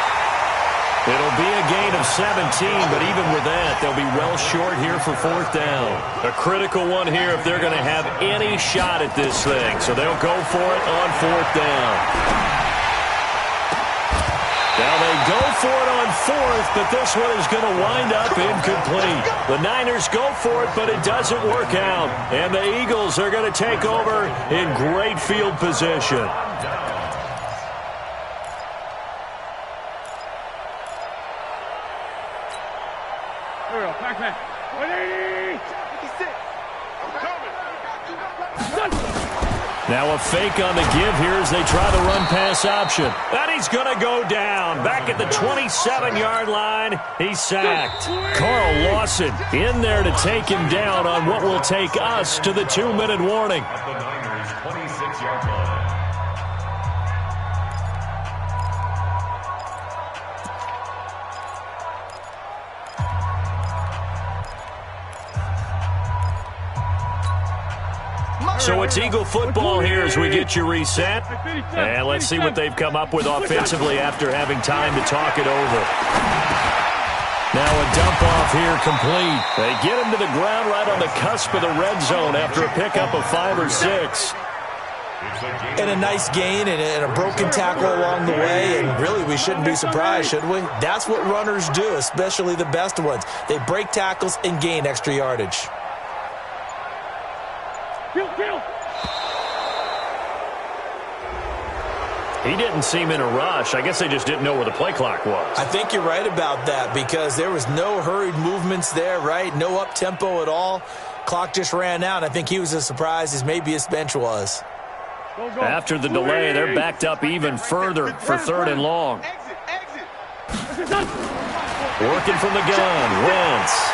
It'll be a gain of 17, but even with that, they'll be well short here for 4th down. A critical one here if they're going to have any shot at this thing. So they'll go for it on 4th down. Now they go for it on 4th, but this one is going to wind up incomplete. The Niners go for it, but it doesn't work out. And the Eagles are going to take over in great field position. Now a fake on the give here as they try the run-pass option. And he's going to go down. Back at the 27-yard line, he's sacked. Carl Lawson in there to take him down on what will take us to the 2-minute warning.
At the Niners' 26-yard line.
So it's Eagle football here as we get you reset. And let's see what they've come up with offensively after having time to talk it over. Now a dump off here complete. They get him to the ground right on the cusp of the red zone after a pickup of 5 or 6.
And a nice gain and a broken tackle along the way. And really, we shouldn't be surprised, should we? That's what runners do, especially the best ones. They break tackles and gain extra yardage.
He didn't seem in a rush. I guess they just didn't know where the play clock was.
I think you're right about that because there was no hurried movements there, right? No up-tempo at all. Clock just ran out. I think he was as surprised as maybe his bench was.
After the delay, they're backed up even further for 3rd and long. Working from the gun, Wentz.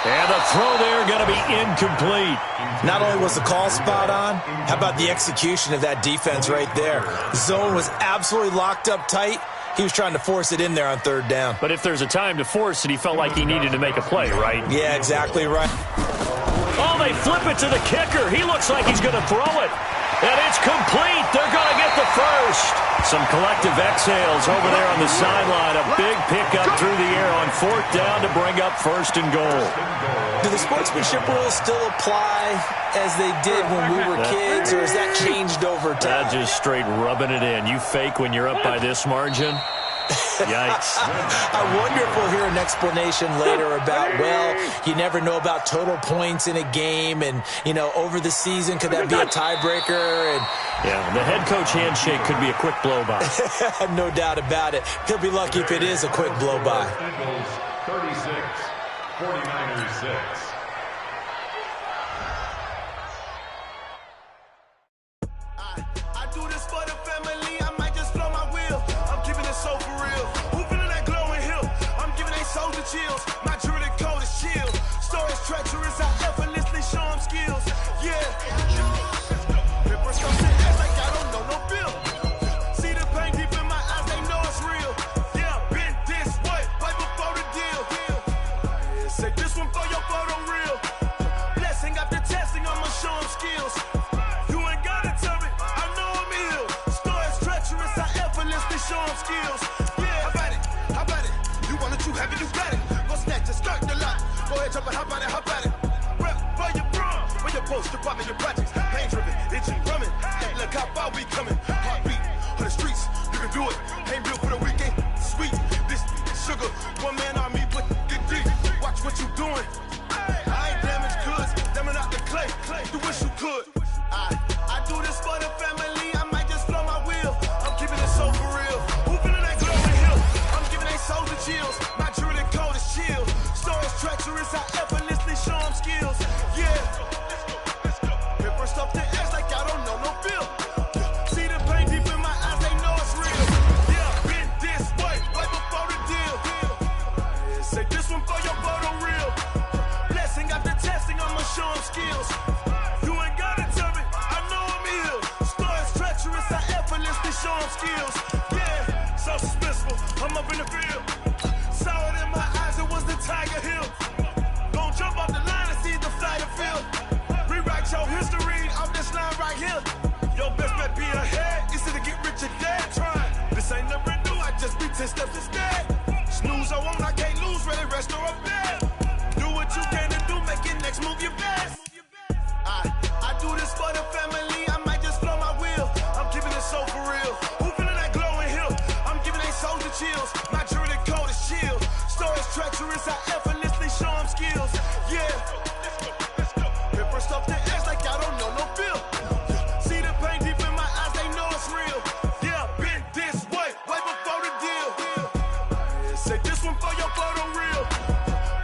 And the throw there going to be incomplete.
Not only was the call spot on, how about the execution of that defense right there? The zone was absolutely locked up tight. He was trying to force it in there on third down.
But if there's a time to force it, he felt like he needed to make a play, right?
Yeah, exactly right.
Oh, they flip it to the kicker. He looks like he's going to throw it. And it's complete. They're going to get the first. Some collective exhales over there on the sideline. A big pickup through the air on fourth down to bring up first and goal.
Do the sportsmanship rules still apply as they did when we were kids, or has that changed over time?
That just straight rubbing it in. You fake when you're up by this margin? Yikes.
I wonder if we'll hear an explanation later about, well, you never know about total points in a game, and, you know, over the season, could that be a tiebreaker? And
yeah, the head coach handshake could be a quick blow-by.
No doubt about it. He'll be lucky if it is a quick blow-by.
Bengals 36, 49ers 6.
I do this for the family. I might just blow my wheel. I'm keeping it so for real. Who feeling that glowing hill? I'm giving they soldier chills. My jewelry code is chill. Stories treacherous. I effortlessly show them skills. Yeah. Paper stuff to act like I don't know no bill. See the pain deep in my eyes. They know it's real. Yeah, been this way before the deal. Say this one for your photo reel. Blessing after testing. I'ma show them skills. Show them skills. Yeah, how about it? You want it, you have it, you got it. Go snatch it, start the lot. Go ahead, jump it, hop on it. Rep for your bro, for your post, your popping your projects. Pain driven, itching, drumming. Hey, look how far we coming. Heartbeat on the streets, you can do it. Ain't built for the weekend. Sweet, this sugar, one man army, but get deep. Watch what you doing. I ain't damaged goods, damn out the clay. You wish you could. I do this for the family. I might just blow my wheel. I'm keeping it so for real. Who feeling that glowing hill? I'm giving they soldier chills. My jewelry code is chill. Stories treacherous. I effortlessly show them skills. Yeah. Paper stuff to act like I don't know no bill. See the pain deep in my eyes. They know it's real. Yeah, been this way before the deal. Say this one for your photo reel. Blessing after testing. I'ma show them skills. You ain't gotta tell me. I know I'm ill. Stories treacherous. I effortlessly show them skills. Yeah, so suspenseful. I'm up in the field. Saw it in my eyes. It was the Tiger Hill. Gon' jump off the line and see the flight of field. Rewrite your history off this line right here. Your best bet be ahead. Easy to get rich or dead. Trying. This ain't never new. I just be 10 steps instead. Snooze or won't. I can't lose. Ready, rest or up bed. Do what you can and do. Make your next move your best. I do this for the family. I might just blow my wheel. I'm keeping it so for real. Who feeling that glowing hill? I'm giving they soldier chills. My jewelry code is chill. Stories treacherous. I effortlessly show them skills. Yeah. Paper stuff to act like I don't know no bill. See the pain deep in my eyes. They know it's real. Yeah, been this way before the deal. Say this one for your photo reel.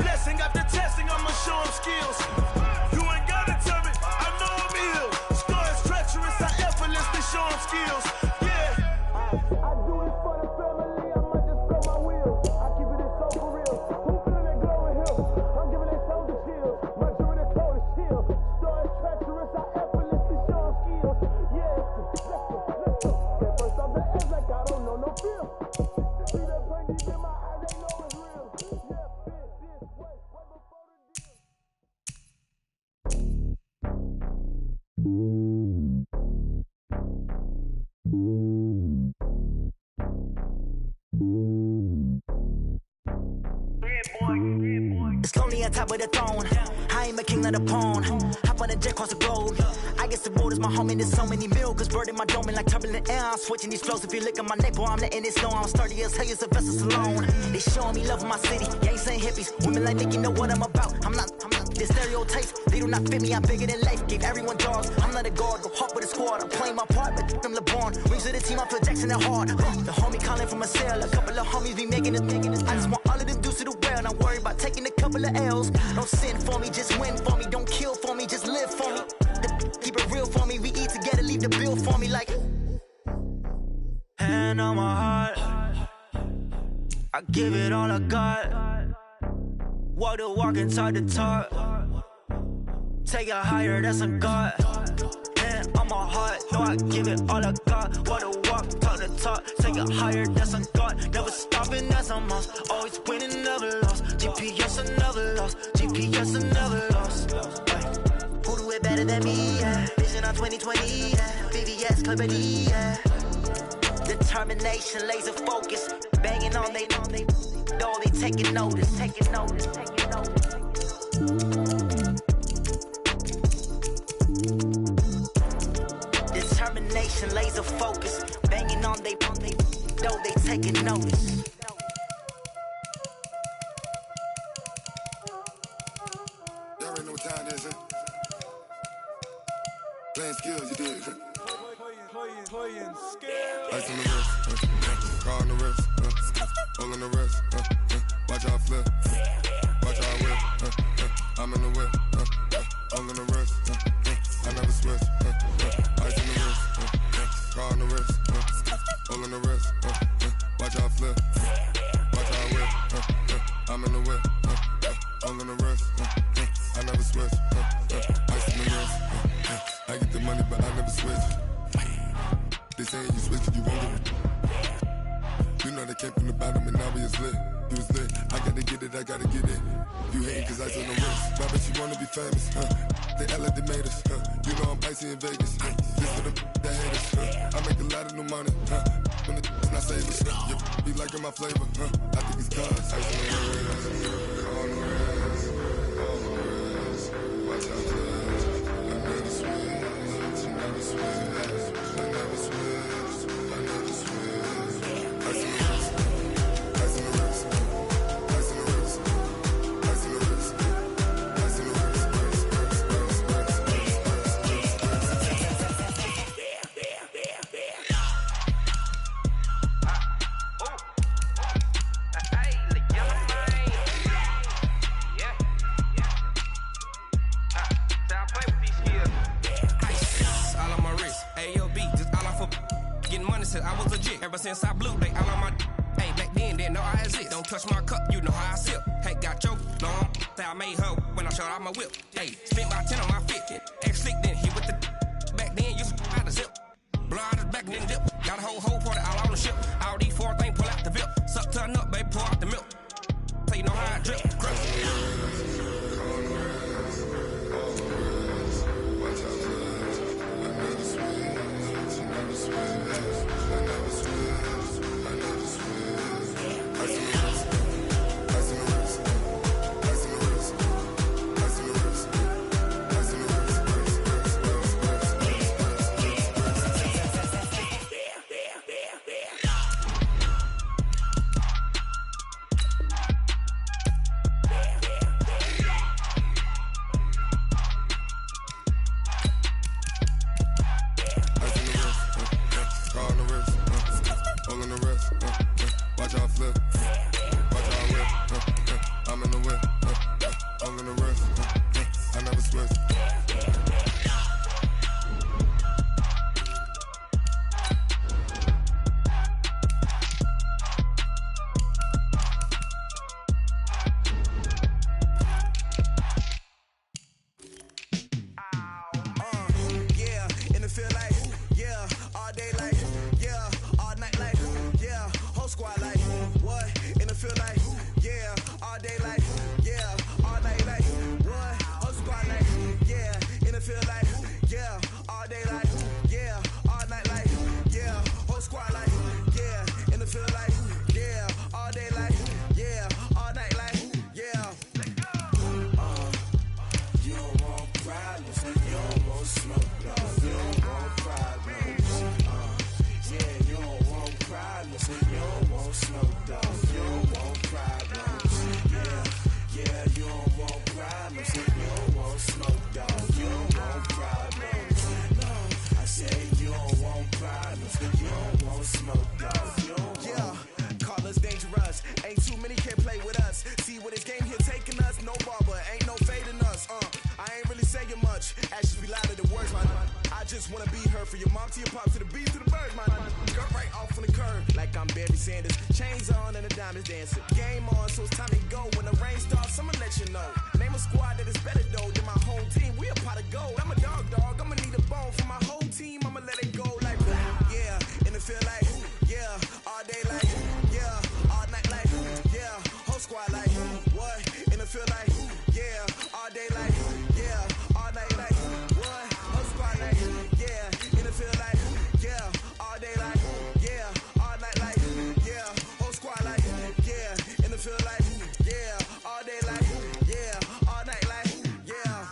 Blessing after testing. I'ma show them skills. You ain't gotta tell me. I know I'm ill. Stories treacherous. I effortlessly show them skills. Yeah. I do this for the family. I might just blow my wheel. I keep it so for real. Who feeling that glowing hill? I'm giving they soldier chills. My jewelry code is chill. Stories treacherous. I effortlessly show them skills. Yeah. Let's go. Get first off the edge like I don't know no feel. See that pain deep in my eyes. They know it's real. Yeah, been this way before the deal.
It's lonely on top of the throne. I ain't a king of the pawn. Hop on a jet across the globe. I guess the road is my home and there's so many milk. Bird in my dome and like turbulent air. I'm switching these flows. If you look at my neck, boy, I'm letting it snow. I'm sturdy as hell as a vessel alone. They showing me love in my city. Gangs ain't hippies. Women like Nick, you know what I'm about. I'm not the stereotypes. They do not fit me. I'm bigger than life. Gave everyone dogs. I'm not a guard. Go hard with a squad. I'm playing my part, but them LeBron. Rings to the team. I feel Jackson at hard. The homie calling from a cell. A couple of homies be making it. I just want all of them dudes to do well. Not worry about taking a couple of L's. Don't sin for me, just win for me. Don't kill for me, just live for me. Keep it real for me. We eat together, leave the bill for me like. Hand on my heart, I give it all I got. Walk Walk the walk and talk the talk. Take it higher, that's a God. Man, on my heart, know I give it all I got. Walk the walk, talk the talk. Take it higher, that's a God. Never stopping, that's a must. Always winning, never lost. GPS, I never lost. GPS, I never lost. Who do it better than me? Yeah. Vision on 2020. Yeah. VVS, Clarity. Yeah. Determination, laser focus. Banging on they know they taking notice. Taking notice. Taking notice. Determination, laser focus. Banging on they know they taking notice.
Y'all already know what time it is, huh? Playing skills, you dig?
Playing skills.
Ice on the wrist, car on the wrist, hole in the wrist, watch out flip, watch out whip, I'm in the whip, hole in the wrist, I never switch, ice on the wrist, car on the wrist, hole in the wrist, watch out flip, watch out whip, I'm in the whip, hole in the wrist, I never switch, ice on the wrist, I get the money but I never switch. They saying you switch, you won't get it. You know they came from the bottom and now we is lit. You was lit, I gotta get it, I gotta get it. You hating cause I on the wrist. Why bet you wanna be famous, huh? They act like they made us, huh? You know I'm icy in Vegas, huh? This for the that hate us, huh? I make a lot of new money, huh? When the not savers, you be liking my flavor, huh? I think it's cause ice on the wrist, on the wrist, on the wrist. Watch out, please. I never switch, I never switch. I never switch, I never switch. Ice in the wrist, ice in the wrist, ice in the wrist, ice in the wrist, ice in the wrist,
I was legit. Ever since I blew, they all on my hey, back then, didn't know I exist. Don't touch my cup, you know how I sip. Hey, got your long, that I made her when I showed out my whip. Hey, spent about 10 on my fit. Ex-slick, then hit with the back then, used to out the zip. Blow out his back, then dip. Got a whole party all on the ship. All these four things, pull out the VIP. Suck, turn up, baby, pour out the milk. So you know how I drip.
just wanna be her. For your mom to your pop to the beat to the birds, my skirt right off on the curb like I'm Barry Sanders. Chains on and the diamonds dancing. Game on, so it's time to go. When the rain starts, I'ma let you know. Name a squad that is better though than my home team. We a pot of gold. I'm a dog. I'ma need a bone for my whole team. I'ma let it go like yeah, and it feel like yeah, all day like yeah, all night like yeah, whole squad like what? And it feel like yeah, all day like yeah, all night like what? Whole squad like yeah, and it feel like yeah, all day like yeah, all night like yeah, whole squad like yeah, and it feel like yeah, all day like yeah, all night like yeah.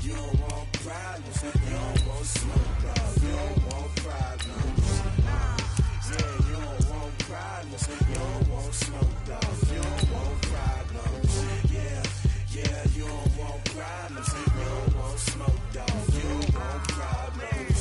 You don't want problems, you don't want smoke, dog. You don't want problems. Yeah, you don't want problems, you don't want smoke, dog. You don't want problems. Yeah, you don't want problems, you don't want smoke, dog. You don't want problems.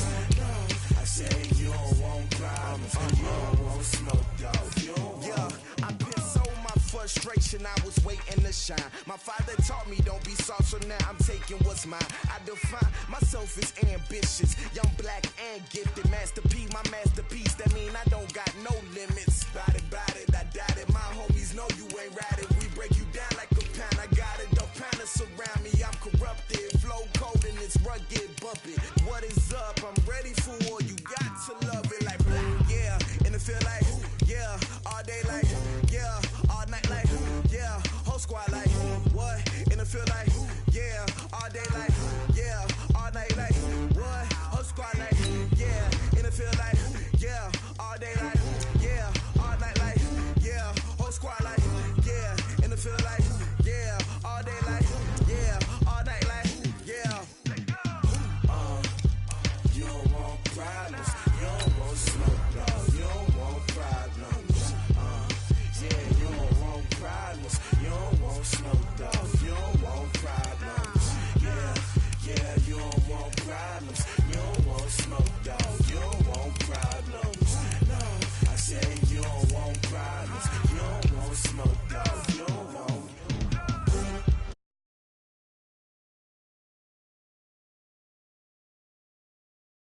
I say you don't want problems, you don't want smoke, dog. You don't want. I piss on my frustration, I was waiting to shine. My father taught me don't be soft, so now I'm taking what's mine. I define myself as ambitious, young, black, and gifted. Masterpiece, my masterpiece, that mean I don't got no limits. Bout it, I doubt it. My homies know you ain't ride it. We break you down like a pound. I got it, the pounders surround me. I'm corrupted, flow cold and it's rugged, bumpy. What is up? I'm ready for war. You got to love it like yeah, and it feel like yeah, all day like yeah, all night like yeah, whole squad like what? And it feel like yeah,